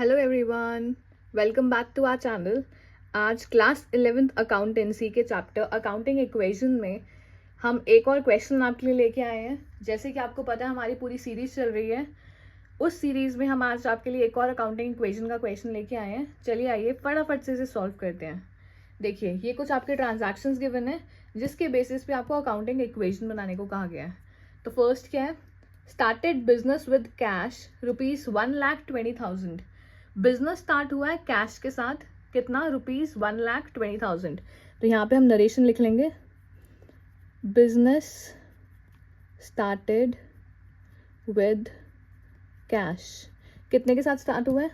Hello everyone, welcome back to our channel. आज class 11th accountancy के chapter accounting equation में हम एक और क्वेश्चन आपके लिए लेके आए हैं। जैसे कि आपको पता है हमारी पूरी सीरीज चल रही है, उस सीरीज में हम आज आपके लिए एक और अकाउंटिंग इक्वेशन का क्वेश्चन लेके आए हैं। चलिए आइए फटाफट से इसे सॉल्व करते हैं। देखिए ये कुछ आपके ट्रांजैक्शंस गिवन है जिसके बेसिस पे आपको अकाउंटिंग इक्वेशन बनाने को कहा गया है। तो फर्स्ट क्या है, started business with cash ₹1,20,000। Business start हुआ है कैश के साथ, कितना, ₹1,20,000। तो यहाँ पे हम नरेशन लिख लेंगे, बिजनेस स्टार्टेड विद कैश। कितने के साथ स्टार्ट हुआ है,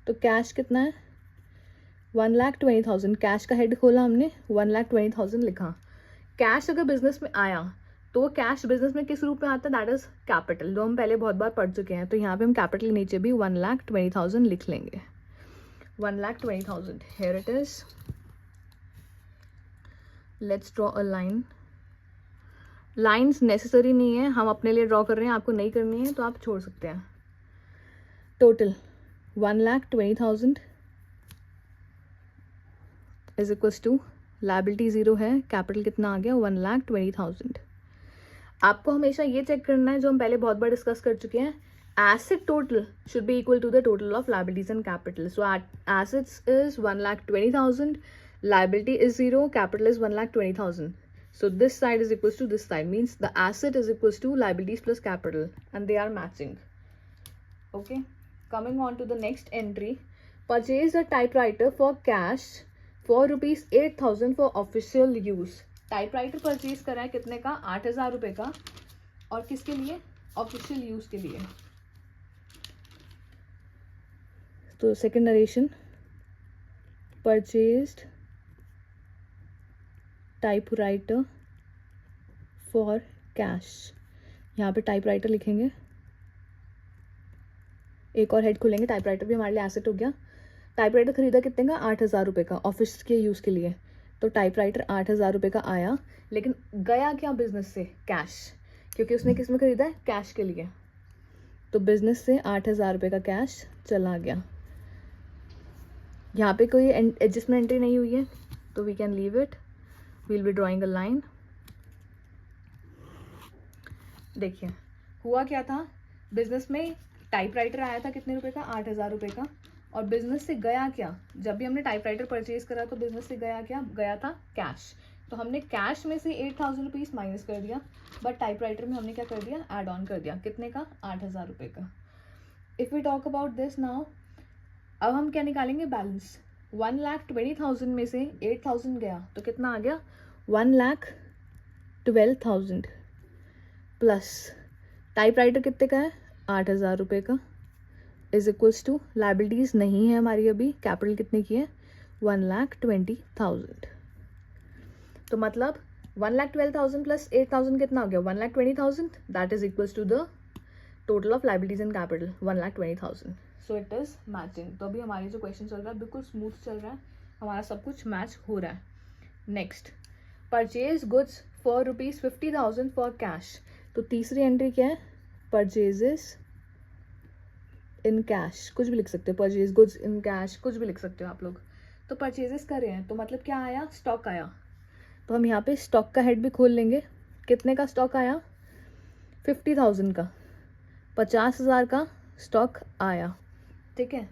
तो कैश कितना है, 1,20,000। कैश का हेड खोला हमने, 1,20,000 लिखा। कैश अगर बिजनेस में आया तो कैश बिजनेस में किस रूप में आता है, दैट इज कैपिटल, जो हम पहले बहुत बार पढ़ चुके हैं। तो यहाँ पे हम कैपिटल नीचे भी 1,20,000 लिख लेंगे। 1,20,000, here it is. Let's draw a line. Lines necessary नहीं है, हम अपने लिए ड्रॉ कर रहे हैं, आपको नहीं करनी है तो आप छोड़ सकते हैं। Total 1,20,000 is equals to, liability 0 है, कैपिटल कितना आ गया, 1,20,000। आपको हमेशा ये चेक करना है जो हम पहले बहुत बार डिस्कस कर चुके हैं, asset total should be equal to the total of liabilities and capital. So assets is 1,20,000, liability is 0, capital is 1,20,000. So this side is equals to this side, means the asset is equals to liabilities plus capital and they are matching. Okay, coming on to the next entry, purchase a typewriter for cash for ₹8,000 for official use. Typewriter purchase करा है कितने का, 8,000 रुपये का, और किसके लिए, official use के लिए। तो second narration, purchased typewriter for cash. यहाँ पे टाइपराइटर लिखेंगे, एक और हेड खोलेंगे, टाइपराइटर भी हमारे लिए एसेट हो गया। टाइपराइटर खरीदा कितने का, 8,000 रुपये का, ऑफिस के यूज़ के लिए। तो टाइपराइटर 8,000 रुपये का आया, लेकिन गया क्या बिजनेस से, कैश, क्योंकि उसने किस में खरीदा है, कैश के लिए। तो बिजनेस से 8,000 रुपये का कैश चला गया। यहाँ पे कोई एडजस्टमेंट एंट्री नहीं हुई है तो we can leave it, we'll be drawing a line. देखिए हुआ क्या था, बिजनेस में टाइपराइटर आया था कितने रुपए का, 8,000 रुपये का, और बिजनेस से गया क्या, जब भी हमने टाइपराइटर परचेज करा तो बिजनेस से गया क्या, गया था कैश। तो हमने कैश में से 8,000 रुपीज़ माइनस कर दिया, बट टाइपराइटर में हमने क्या कर दिया, ऐड ऑन कर दिया, कितने का, 8,000 रुपये का। If we talk about this now, अब हम क्या निकालेंगे, बैलेंस। 1,20,000 में से 8,000 गया तो कितना आ गया, 1,12,000 प्लस टाइपराइटर कितने का है, 8,000 रुपये का, इज इक्वल्स टू, लाइबिलिटीज़ नहीं है हमारी अभी, कैपिटल कितने की है, 1,20,000। तो मतलब 1,12,000 प्लस 8,000 कितना हो गया, 1,20,000, that is equals to the total of liabilities and capital, 1,20,000। So it is matching. तो अभी हमारी जो क्वेश्चन चल रहा है बिल्कुल स्मूथ चल रहा है, हमारा सब कुछ मैच हो रहा है। Next, purchase goods for ₹50,000 for cash. तो तीसरी एंट्री क्या है, परचेजेस इन कैश, कुछ भी लिख सकते हो, परचेज गुड्स इन कैश, कुछ भी लिख सकते हो आप लोग। तो परचेजेस कर रहे हैं तो मतलब क्या आया, स्टॉक आया। तो हम यहाँ पे स्टॉक का हेड भी खोल लेंगे, कितने का स्टॉक आया, 50,000 का, 50,000 का स्टॉक आया। ठीक है,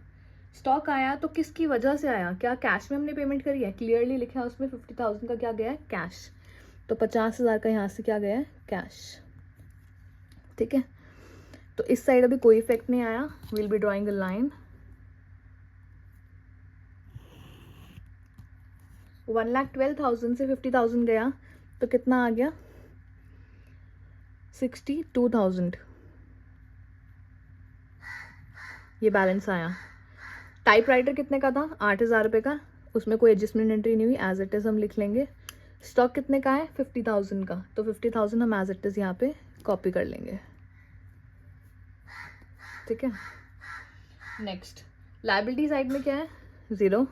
स्टॉक आया तो किसकी वजह से आया, क्या कैश में हमने पेमेंट करी है, क्लियरली लिखा है उसमें 50,000 का क्या गया है, कैश। तो 50,000 का यहाँ से क्या गया है, कैश। ठीक है, तो इस साइड अभी कोई इफेक्ट नहीं आया, will be drawing a line. 1,12,000 से 50,000 गया तो कितना आ गया, 62,000, ये बैलेंस आया। टाइपराइटर कितने का था, 8,000 रुपये का, उसमें कोई एडजस्टमेंट एंट्री नहीं हुई, एज इट इज़ हम लिख लेंगे। स्टॉक कितने का है, 50,000 का, तो 50,000 हम एज इट इज़ यहाँ पे कॉपी कर लेंगे। ठीक है, नेक्स्ट लायबिलिटी साइड में क्या है, 0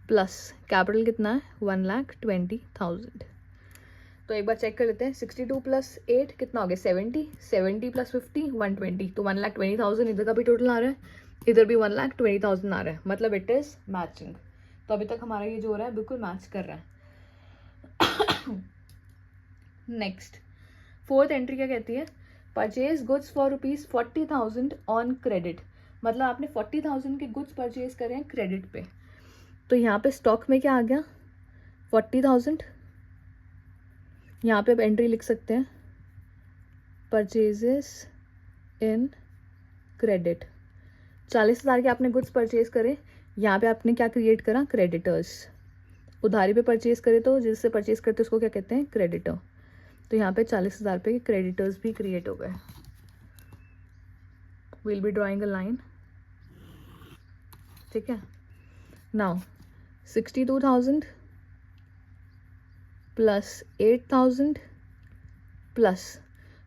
प्लस कैपिटल कितना है, 1,20,000। तो एक बार चेक कर लेते हैं, 62 प्लस 8 कितना हो गया, 70, 70 प्लस 50, 120। तो 1,20,000 इधर का भी टोटल आ रहा है, इधर भी 1,20,000 आ रहा है, मतलब इट इज मैचिंग। तो अभी तक हमारा ये जो हो रहा है बिल्कुल मैच कर रहा है। नेक्स्ट फोर्थ एंट्री क्या कहती है, purchase goods for ₹40,000 on credit, मतलब आपने 40,000 के गुड्स परचेज करे हैं क्रेडिट पे। तो यहाँ पे स्टॉक में क्या आ गया 40,000, यहाँ पे आप एंट्री लिख सकते हैं परचेजेस इन क्रेडिट। 40,000 के आपने गुड्स परचेज करे, यहाँ पे आपने क्या क्रिएट करा, क्रेडिटर्स। उधारी पे परचेज करे तो जिससे परचेज करते हैं उसको क्या कहते हैं, क्रेडिटर। तो यहाँ पे 40,000 पे क्रेडिटर्स भी क्रिएट हो गए। Will be drawing a line, ठीक है। नाउ 62,000 प्लस 8,000 प्लस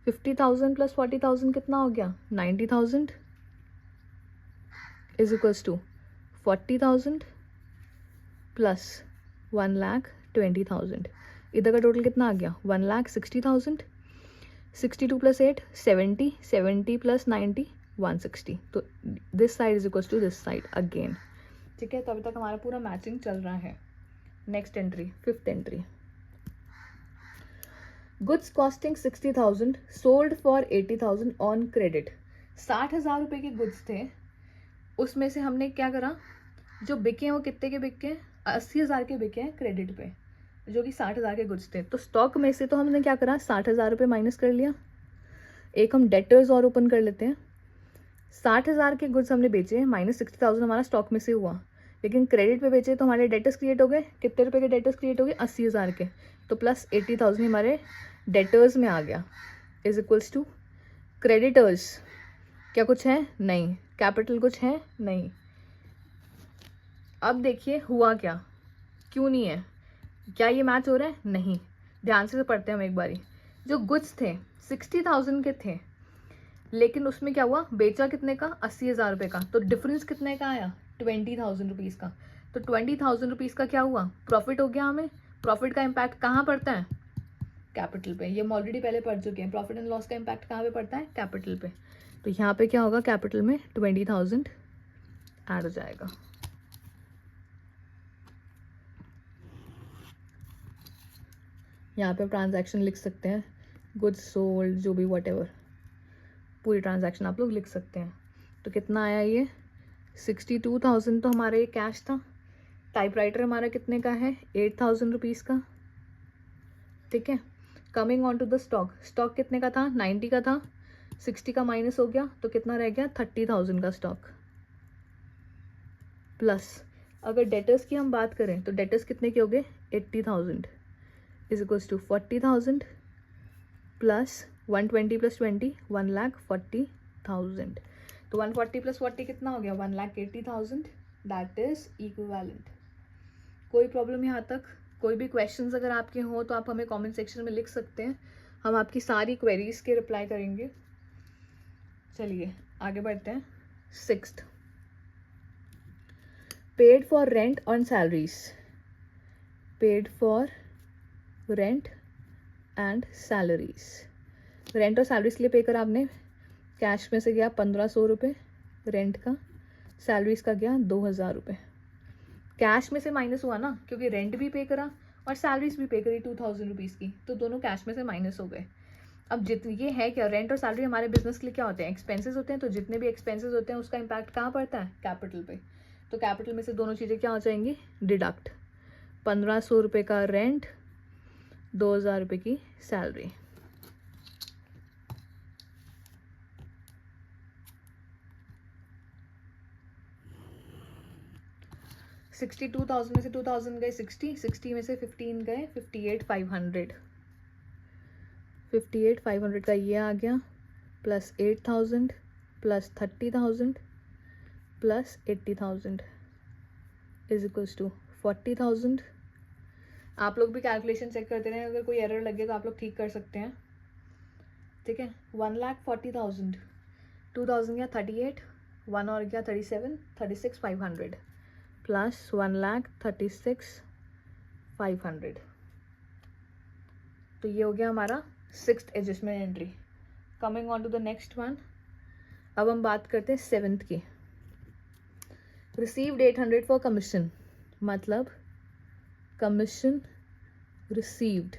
50,000 प्लस 40,000 कितना हो गया, 90,000 इज इक्वल्स टू 40,000 प्लस 1,20,000। इधर का टोटल कितना आ गया, 1,60,000। 62 प्लस 8 70, 70 प्लस 90 160। तो this side is equals to this side again, ठीक है। तो अभी तक हमारा पूरा मैचिंग चल रहा है। Next entry, fifth entry, goods costing 60,000 sold for 80,000 on credit. 60,000 रुपये के गुड्स थे, उसमें से हमने क्या करा, जो बिके हैं वो कितने के बिके हैं, 80,000 के बिके हैं क्रेडिट पे, जो कि 60,000 के गुड्स थे। तो स्टॉक में से तो हमने क्या करा, 60,000 रुपये माइनस कर लिया। एक हम डेटर्स और ओपन कर लेते हैं। 60,000 के गुड्स हमने बेचे, माइनस 60,000 हमारा स्टॉक में से हुआ, लेकिन क्रेडिट पे बेचे तो हमारे डेटर्स क्रिएट हो गए। कितने रुपए के डेटर्स क्रिएट हो गए, 80,000 के। तो प्लस 80,000 हमारे डेटर्स में आ गया, इज इक्वल्स टू क्रेडिटर्स। क्या कुछ है, नहीं। कैपिटल कुछ है, नहीं। अब देखिए हुआ क्या, क्यों नहीं है, क्या ये मैच हो रहा है, नहीं। ध्यान से पढ़ते हैं हम एक बारी। जो गुड्स थे 60,000 के थे, लेकिन उसमें क्या हुआ, बेचा कितने का, 80,000 रुपये का। तो डिफरेंस कितने का आया, 20,000 रुपीज़ का। तो 20,000 रुपीज़ का क्या हुआ, प्रॉफिट हो गया हमें। प्रॉफिट का इम्पैक्ट कहाँ पड़ता है, कैपिटल पे। ये हम ऑलरेडी पहले पढ़ चुके हैं, प्रॉफिट एंड लॉस का इम्पैक्ट कहाँ पे पड़ता है, कैपिटल पे। तो यहाँ पे क्या होगा, कैपिटल में 20,000 ऐड हो जाएगा। यहाँ पे ट्रांजैक्शन लिख सकते हैं, गुड्स सोल्ड, जो भी वट एवर, पूरी ट्रांजैक्शन आप लोग लिख सकते हैं। तो कितना आया ये, 62,000 तो हमारा ये कैश था। टाइपराइटर हमारा कितने का है, 8,000 रुपीज़ का, ठीक है। Coming on to the stock, stock कितने का था, 90 का था। 60 का माइनस हो गया तो कितना रह गया, 30,000 का स्टॉक। प्लस अगर डेटर्स की हम बात करें तो डेटर्स कितने के हो गए, 80,000 is equals to 40,000 plus 120 plus 20 1,40,000। तो 140 प्लस 40 कितना हो गया, 1,80,000। That is equivalent. कोई प्रॉब्लम यहाँ तक, कोई भी क्वेश्चंस अगर आपके हों तो आप हमें कमेंट सेक्शन में लिख सकते हैं, हम आपकी सारी क्वेरीज के रिप्लाई करेंगे। चलिए आगे बढ़ते हैं। Sixth, paid for rent on salaries. Paid for rent and salaries. Rent और सैलरीज के लिए पे करा आपने, कैश में से गया 1,500 रुपये रेंट का, सैलरीज का गया 2,000 रुपये। कैश में से माइनस हुआ ना, क्योंकि रेंट भी पे करा और सैलरीज भी पे करी 2,000 रुपीज़ की, तो दोनों कैश में से माइनस हो गए। अब जितने ये है क्या, रेंट और सैलरी हमारे बिजनेस के लिए क्या होते हैं, एक्सपेंसेस होते हैं। तो जितने भी एक्सपेंसेस होते हैं उसका इम्पैक्ट कहाँ पड़ता है, कैपिटल पे। तो कैपिटल में से दोनों चीज़ें क्या हो जाएंगी, डिडक्ट। 1,500 रुपये का रेंट, 2,000 रुपये की सैलरी। $62,000 में से 2,000 गए, 60 में से 15 गए, 58,500। 58,500 का ये आ गया, plus 8,000 plus 30,000 plus 80,000 is equals to 40,000। आप लोग भी कैलकुलेशन चेक करते रहें, अगर कोई एरर लगे तो आप लोग ठीक कर सकते हैं, ठीक है। 1,40,000, 2,000 गया 38, 1 और गया 37, 36,500 प्लस 1,36,500। तो ये हो गया हमारा sixth adjustment entry. Coming on to the next one, अब हम बात करते हैं सेवेंथ की। रिसीव्ड 800 फॉर कमीशन, मतलब कमीशन रिसीव्ड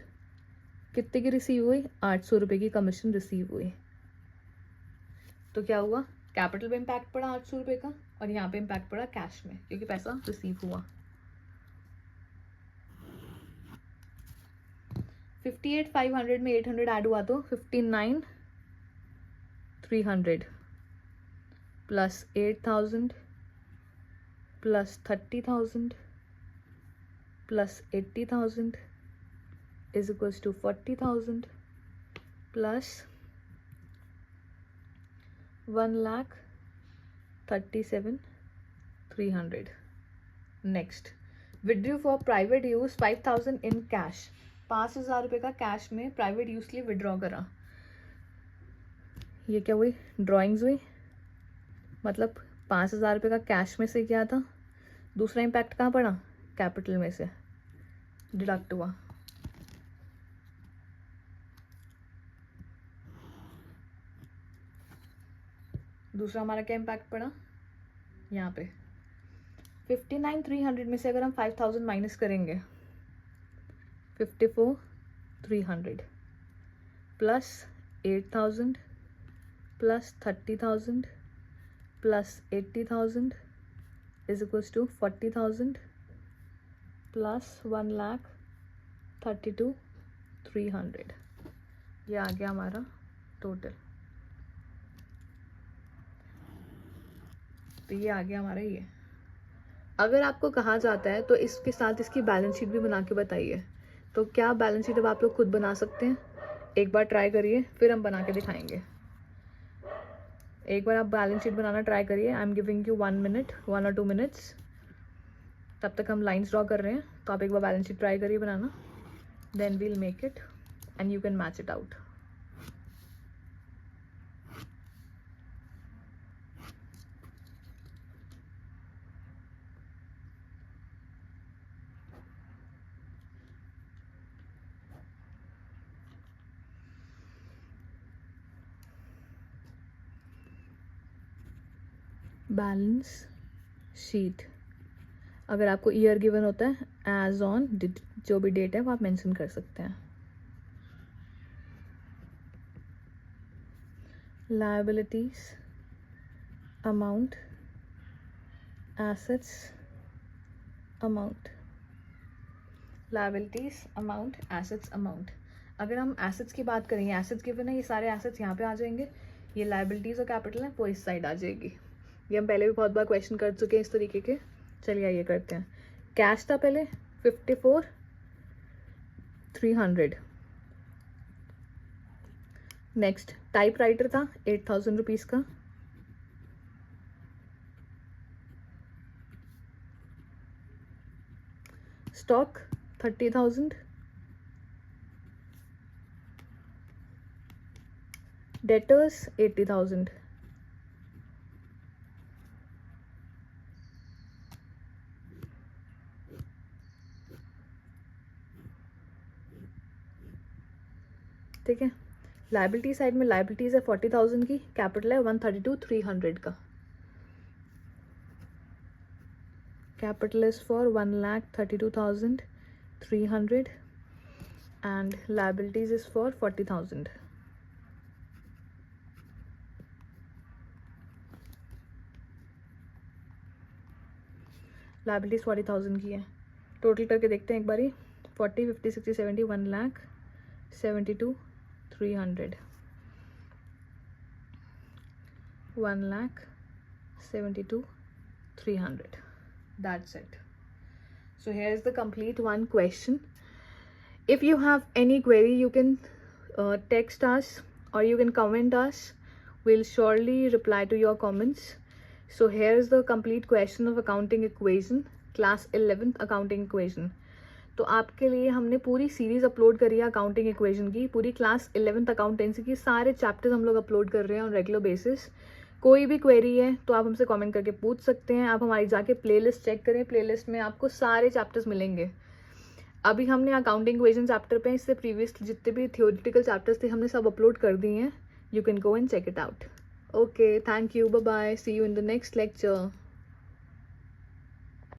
कितने की रिसीव हुई, 800 रुपये की कमीशन रिसीव हुई। तो क्या हुआ, कैपिटल पे इम्पैक्ट पड़ा 800 रुपये का, और यहाँ पे इम्पैक्ट पड़ा कैश में क्योंकि पैसा रिसीव हुआ। 58,500 में 800 ऐड हुआ तो 59,300 plus 8,000 plus 30,000 plus 80,000 is equals to 40,000 plus 1,37,300. Next, withdrew for private use 5,000 in cash. 5,000 रुपये का कैश में प्राइवेट यूज के लिए विड्रॉ करा। ये क्या हुई, ड्राइंग्स हुई, मतलब 5,000 रुपये का कैश में से क्या था, दूसरा इम्पैक्ट कहाँ पड़ा, कैपिटल में से डिडक्ट हुआ। दूसरा हमारा क्या इम्पैक्ट पड़ा, यहाँ पे 59,300 में से अगर हम 5,000 माइनस करेंगे 54,300 plus 8,000 plus 30,000 plus 80,000 is equals to 40,000 plus 1,32,300। ये आ गया हमारा टोटल। तो ये आ गया हमारा ये। अगर आपको कहा जाता है तो इसके साथ इसकी बैलेंस शीट भी बना के बताइए। तो क्या बैलेंस शीट अब आप लोग खुद बना सकते हैं, एक बार ट्राई करिए, फिर हम बना के दिखाएंगे। एक बार आप बैलेंस शीट बनाना ट्राई करिए। I am giving you 1 minute, 1 और 2 मिनट्स। तब तक हम लाइन्स ड्रॉ कर रहे हैं, तो आप एक बार बैलेंस शीट ट्राई करिए बनाना, then we'll make it and you can match it out. Balance sheet, अगर आपको ईयर गिवन होता है एज ऑन, जो भी डेट है वो आप मेंशन कर सकते हैं। Liabilities amount, assets amount, liabilities amount, assets amount. अगर हम एसेट्स की बात करेंगे, एसेट्स गिवन है, ये सारे एसेट्स यहाँ पे आ जाएंगे, ये लायबिलिटीज और कैपिटल है वो इस साइड आ जाएगी। ये हम पहले भी बहुत बार क्वेश्चन कर चुके हैं इस तरीके के। चलिए ये करते हैं। कैश था पहले 54,300। नेक्स्ट टाइप राइटर था 8,000 रुपीज़ का। स्टॉक 30,000। डेटर्स 80,000। ठीक है। लायबिलिटी साइड में लायबिलिटीज है 40,000 की, कैपिटल है 132,300 का। Capital is for 1,32,300 and liabilities is for 40,000। Liabilities 40,000 की है। टोटल करके देखते हैं एक बारी। 40, 50, 60, 70, 1,72,300, 1,72,300. That's it. So here is the complete one question. If you have any query, you can text us or you can comment us. We'll surely reply to your comments. So here is the complete question of accounting equation, class 11th accounting equation. तो आपके लिए हमने पूरी series upload करी है accounting equation की, पूरी class 11th accountancy की सारे चैप्टर्स हम लोग अपलोड कर रहे हैं ऑन रेगुलर बेसिस। कोई भी क्वेरी है तो आप हमसे कमेंट करके पूछ सकते हैं। आप हमारी जाके प्लेलिस्ट चेक करें, प्लेलिस्ट में आपको सारे चैप्टर्स मिलेंगे। अभी हमने अकाउंटिंग इक्वेशन चैप्टर पे, इससे प्रीवियस जितने भी थियोरिटिकल चैप्टर्स थे हमने सब अपलोड कर दिए हैं। You can go and check it out. Okay, thank you, bye bye, see you in the next lecture.